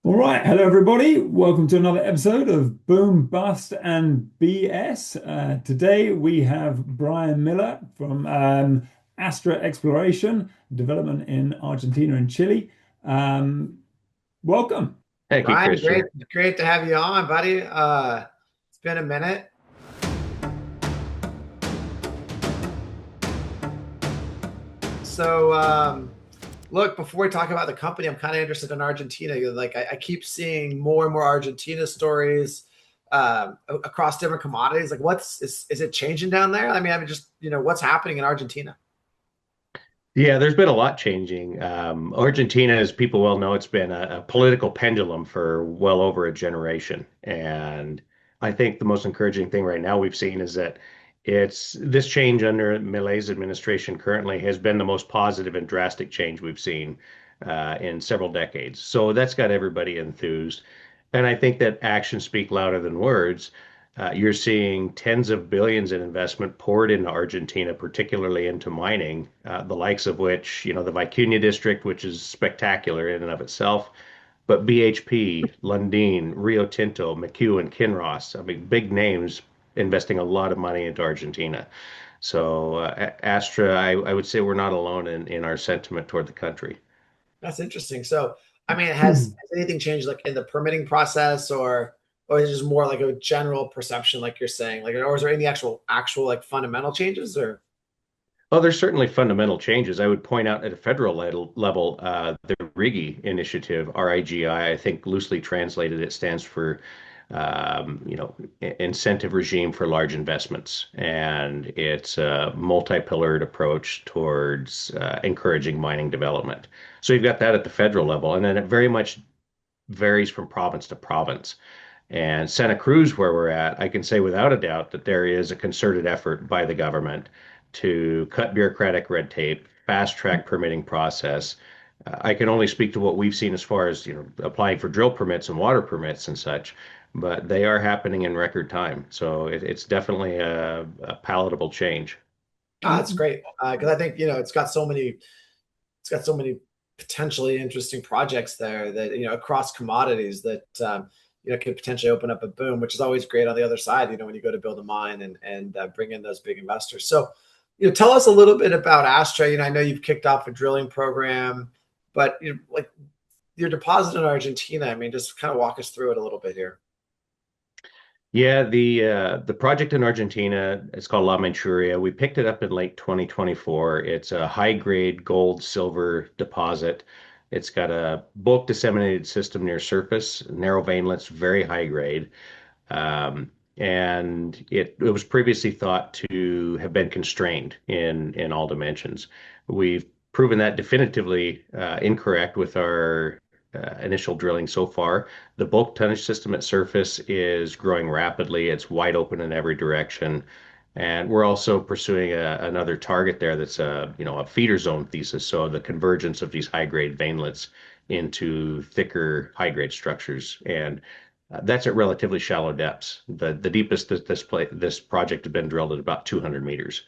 All right, hello everybody. Welcome to another episode of Boom, Bust, and BS. Today we have Brian Miller from Astra Exploration, development in Argentina and Chile. Um, Welcome. Thank you, Ryan, Christian. great to have you on, buddy. It's been a minute. So, look, before we talk about the company, I'm kind of interested in Argentina. Like, I keep seeing more and more Argentina stories across different commodities. Like, is it changing down there? I mean, just what's happening in Argentina? Yeah, there's been a lot changing. Argentina, as people well know, it's been a political pendulum for well over a generation. And I think the most encouraging thing right now we've seen is that it's this change under Milei's administration currently has been the most positive and drastic change we've seen in several decades. So that's got everybody enthused. And I think that actions speak louder than words. You're seeing tens of billions in investment poured into Argentina, particularly into mining, the likes of which, the Vicuña district, which is spectacular in and of itself, but BHP, Lundin, Rio Tinto, McHugh, and Kinross, I mean, big names investing a lot of money into Argentina. So, Astra, I would say we're not alone in our sentiment toward the country. That's interesting. So, I mean, has anything changed like in the permitting process or is it just more like a general perception, like you're saying? Like, or is there any actual like fundamental changes or Oh, there's certainly fundamental changes. I would point out at a federal level, the RIGI initiative, RIGI, I think loosely translated, it stands for, incentive regime for large investments. And it's a multi-pillared approach towards encouraging mining development. So you've got that at the federal level, and then it very much varies from province to province. And Santa Cruz, where we're at, I can say without a doubt that there is a concerted effort by the government to cut bureaucratic red tape, fast track permitting process. I can only speak to what we've seen as far as, applying for drill permits and water permits and such, but they are happening in record time. So it's definitely a palatable change. that's great. Because I think it's got so many potentially interesting projects there that across commodities that could potentially open up a boom, which is always great on the other side. When you go to build a mine and bring in those big investors. So, tell us a little bit about Astra. I know you've kicked off a drilling program, but like your deposit in Argentina. I mean, just kind of walk us through it a little bit here. Yeah, the project in Argentina, it's called La Manchuria. We picked it up in late 2024. It's a high grade gold silver deposit. It's got a bulk disseminated system near surface, narrow veinlets, very high grade. And it was previously thought to have been constrained in all dimensions. We've proven that definitively incorrect with our initial drilling so far. The bulk tonnage system at surface is growing rapidly. It's wide open in every direction. And we're also pursuing another target there that's a feeder zone thesis. So the convergence of these high grade veinlets into thicker high grade structures. And that's at relatively shallow depths. The deepest that this project has been drilled at about 200 meters.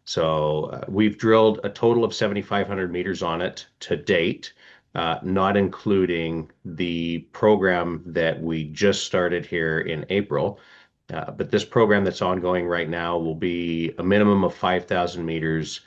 So we've drilled a total of 7,500 meters on it to date, not including the program that we just started here in April. But this program that's ongoing right now will be a minimum of 5,000 meters.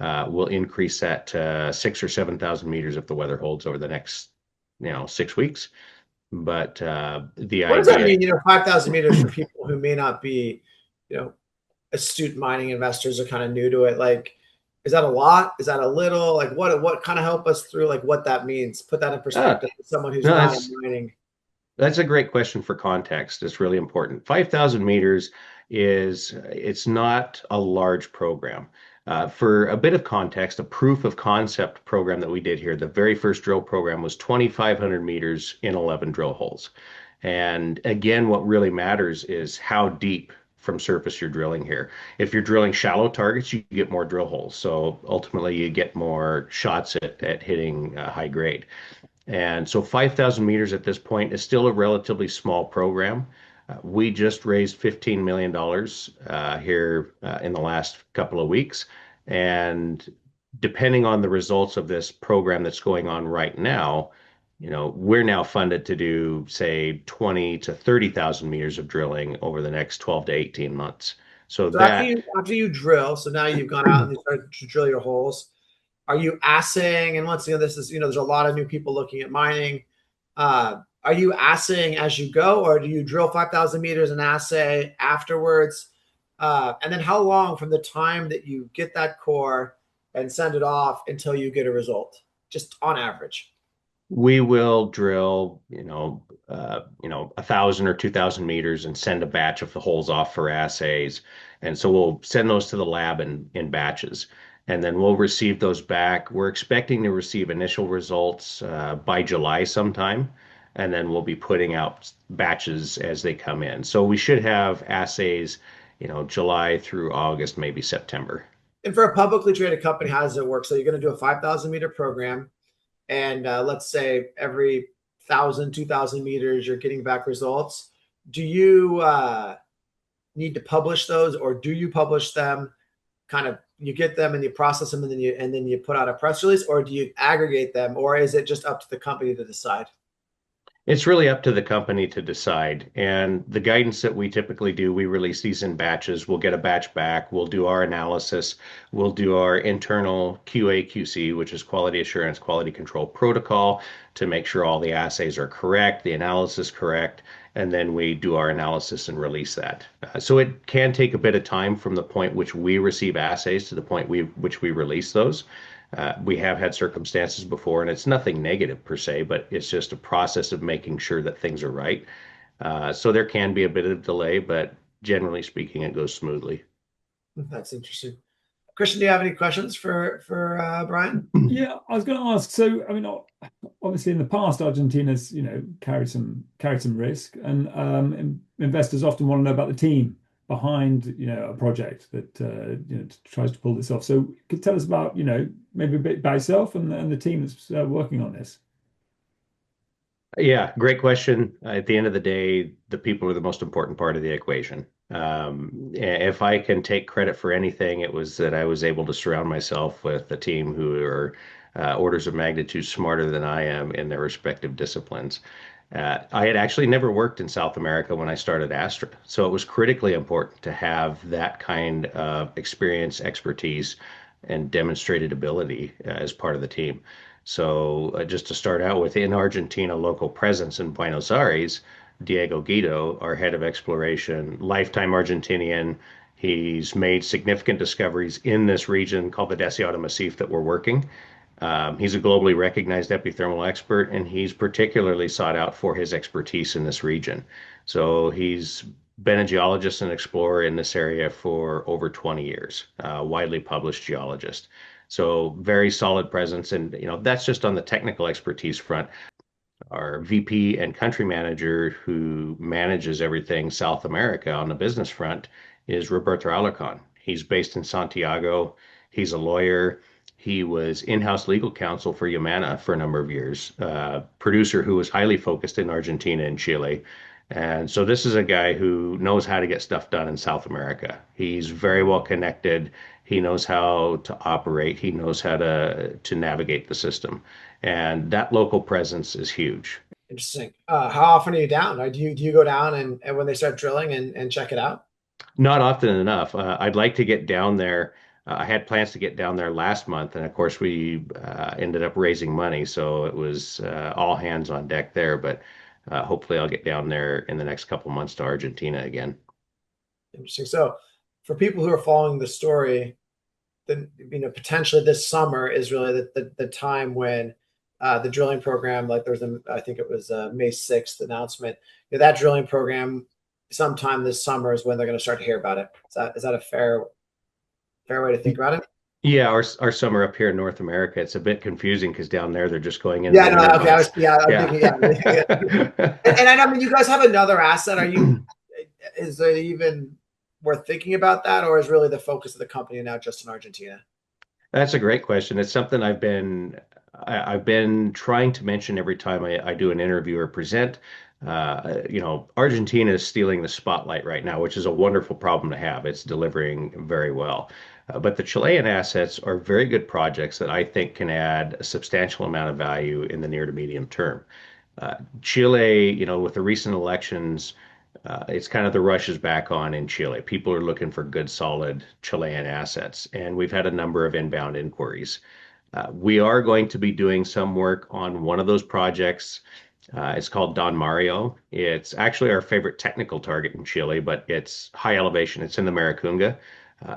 We'll increase that to 6 or 7,000 meters if the weather holds over the next, 6 weeks. But the What does that idea, mean? 5,000 meters for people who may not be, you know, astute mining investors are kind of new to it. Like, is that a lot? Is that a little? Like, what kind of help us through like what that means? Put that in ah, perspective for someone who's no, not in mining. that's a great question for context. It's really important. 5,000 meters it's not a large program. For a bit of context, a proof of concept program that we did here, the very first drill program was 2,500 meters in 11 drill holes. And again, what really matters is how deep from surface you're drilling here. If you're drilling shallow targets, you get more drill holes. So ultimately, you get more shots at hitting high grade. And so 5,000 meters at this point is still a relatively small program. We just raised $15 million here in the last couple of weeks. And depending on the results of this program that's going on right now, we're now funded to do, say, 20 to 30,000 meters of drilling over the next 12 to 18 months. So So after that you drill, so now you've gone out and you started to drill your holes. Are you assaying? And once again, this is there's a lot of new people looking at mining. Are you assaying as you go, or do you drill 5,000 meters and assay afterwards? And then how long from the time that you get that core and send it off until you get a result, just on average? we will drill, 1,000 or 2,000 meters and send a batch of the holes off for assays. And so we'll send those to the lab in batches. And then we'll receive those back. We're expecting to receive initial results by July sometime. And then we'll be putting out batches as they come in. So we should have assays, July through August, maybe September. And for a publicly traded company, how does it work? So you're going to do a 5,000 meter program, and let's say every 1,000, 2,000 meters, you're getting back results. Do you need to publish those, or do you publish them? Kind of, you get them and you process them, and then you put out a press release, or do you aggregate them, or is it just up to the company to decide? It's really up to the company to decide. And the guidance that we typically do, we release these in batches. We'll get a batch back. We'll do our analysis. We'll do our internal QA QC, which is quality assurance, quality control protocol, to make sure all the assays are correct, the analysis correct, and then we do our analysis and release that. So it can take a bit of time from the point which we receive assays to the point which we release those. We have had circumstances before, and it's nothing negative per se, but it's just a process of making sure that things are right. So there can be a bit of delay, but generally speaking, it goes smoothly. That's interesting. Christian, do you have any questions for Brian? Yeah, I was going to ask. So, I mean, obviously, in the past, Argentina's carried some risk, and investors often want to know about the team behind a project that tries to pull this off. So, could you tell us about maybe a bit about yourself and the team that's working on this? Yeah, great question. At the end of the day, the people are the most important part of the equation. If I can take credit for anything, it was that I was able to surround myself with a team who are orders of magnitude smarter than I am in their respective disciplines. I had actually never worked in South America when I started Astra, so it was critically important to have that kind of experience, expertise, and demonstrated ability as part of the team. So just to start out with, in Argentina, local presence in Buenos Aires, Diego Guido, our head of exploration, lifetime Argentinian. He's made significant discoveries in this region called the Deseado Massif that we're working. He's a globally recognized epithermal expert, and he's particularly sought out for his expertise in this region. So he's been a geologist and explorer in this area for over 20 years, widely published geologist. So very solid presence, and that's just on the technical expertise front. Our VP and country manager, who manages everything South America on the business front, is Roberto Alarcon. He's based in Santiago. He's a lawyer. He was in-house legal counsel for Yamana for a number of years, producer who was highly focused in Argentina and Chile. And so this is a guy who knows how to get stuff done in South America. He's very well connected. He knows how to operate. He knows how to navigate the system. And that local presence is huge. Interesting. How often are you down? Do you go down and when they start drilling and check it out? Not often enough. I'd like to get down there. I had plans to get down there last month, and of course we ended up raising money, so it was all hands on deck there. But hopefully, I'll get down there in the next couple months to Argentina again. Interesting. So, for people who are following the story, then potentially this summer is really the time when the drilling program, like I think it was May 6th announcement. That drilling program, sometime this summer is when they're going to start to hear about it. Is that a fair way to think about it? Yeah, our summer up here in North America, it's a bit confusing because down there they're just going in. Yeah, no, okay. I'm thinking, Yeah. and I mean, you guys have another asset. Is it even worth thinking about that, or is really the focus of the company now just in Argentina? That's a great question. It's something I've been trying to mention every time I do an interview or present. Argentina is stealing the spotlight right now, which is a wonderful problem to have. It's delivering very well. But the Chilean assets are very good projects that I think can add a substantial amount of value in the near to medium term. Chile, with the recent elections, it's kind of the rush is back on in Chile. People are looking for good, solid Chilean assets, and we've had a number of inbound inquiries. We are going to be doing some work on one of those projects. It's called Don Mario. It's actually our favorite technical target in Chile, but it's high elevation. It's in the Maricunga.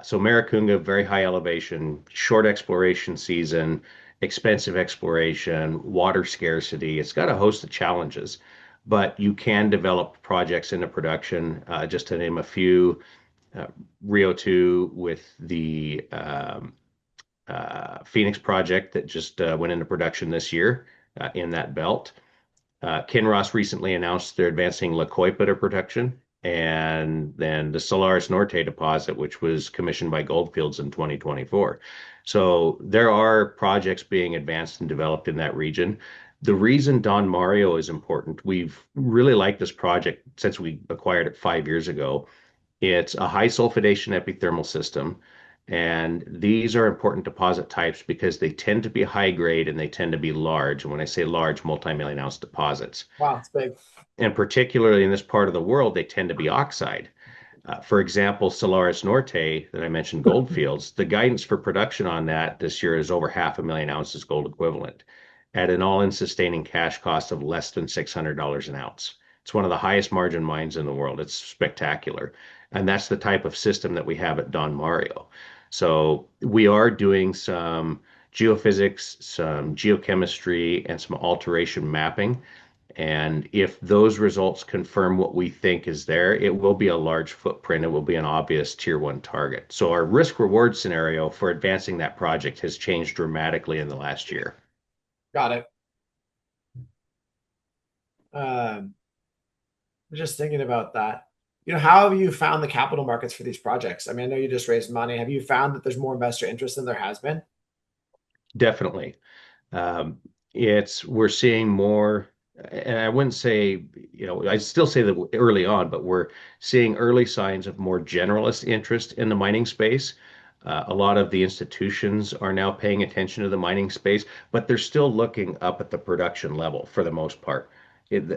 So Maricunga, very high elevation, short exploration season, expensive exploration, water scarcity. It's got a host of challenges, but you can develop projects into production. Just to name a few, Rio 2 with the Phoenix project that just went into production this year in that belt. Kinross recently announced they're advancing La Coipa to production, and then the Solaris Norte deposit, which was commissioned by Goldfields in 2024. So there are projects being advanced and developed in that region. The reason Don Mario is important, we've really liked this project since we acquired it 5 years ago. It's a high sulfidation epithermal system. And these are important deposit types because they tend to be high grade and they tend to be large. And when I say large, multi-million ounce deposits. Wow, it's big. And particularly in this part of the world, they tend to be oxide. For example, Solaris Norte that I mentioned, Goldfields, the guidance for production on that this year is over 500,000 ounces gold equivalent at an all-in sustaining cash cost of less than $600 an ounce. It's one of the highest margin mines in the world. It's spectacular. And that's the type of system that we have at Don Mario. So we are doing some geophysics, some geochemistry, and some alteration mapping. And if those results confirm what we think is there, it will be a large footprint. It will be an obvious tier one target. So our risk reward scenario for advancing that project has changed dramatically in the last year. Got it. I'm just thinking about that. How have you found the capital markets for these projects? I mean, I know you just raised money. Have you found that there's more investor interest than there has been? Definitely. We're seeing more, and I wouldn't say, I still say that early on, but we're seeing early signs of more generalist interest in the mining space. A lot of the institutions are now paying attention to the mining space, but they're still looking up at the production level for the most part.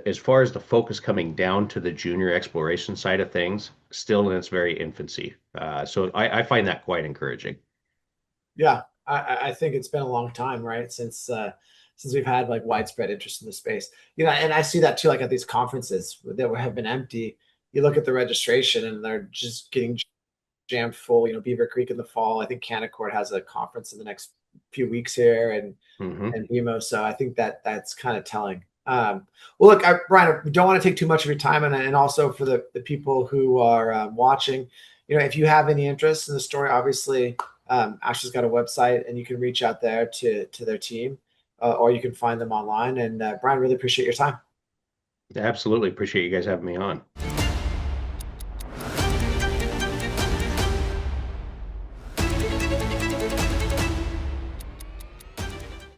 As far as the focus coming down to the junior exploration side of things, still in its very infancy. So I find that quite encouraging. Yeah, I think it's been a long time, right? Since we've had like widespread interest in the space. And I see that too, like at these conferences that have been empty. You look at the registration and they're just getting jammed full. Beaver Creek in the fall. I think Canaccord has a conference in the next few weeks here, and BMO. So I think that's kind of telling. Well, look, Brian, we don't want to take too much of your time, and also for the people who are watching, if you have any interest in the story, obviously Astra's got a website, and you can reach out there to their team, or you can find them online. And Brian, really appreciate your time. Absolutely appreciate you guys having me on.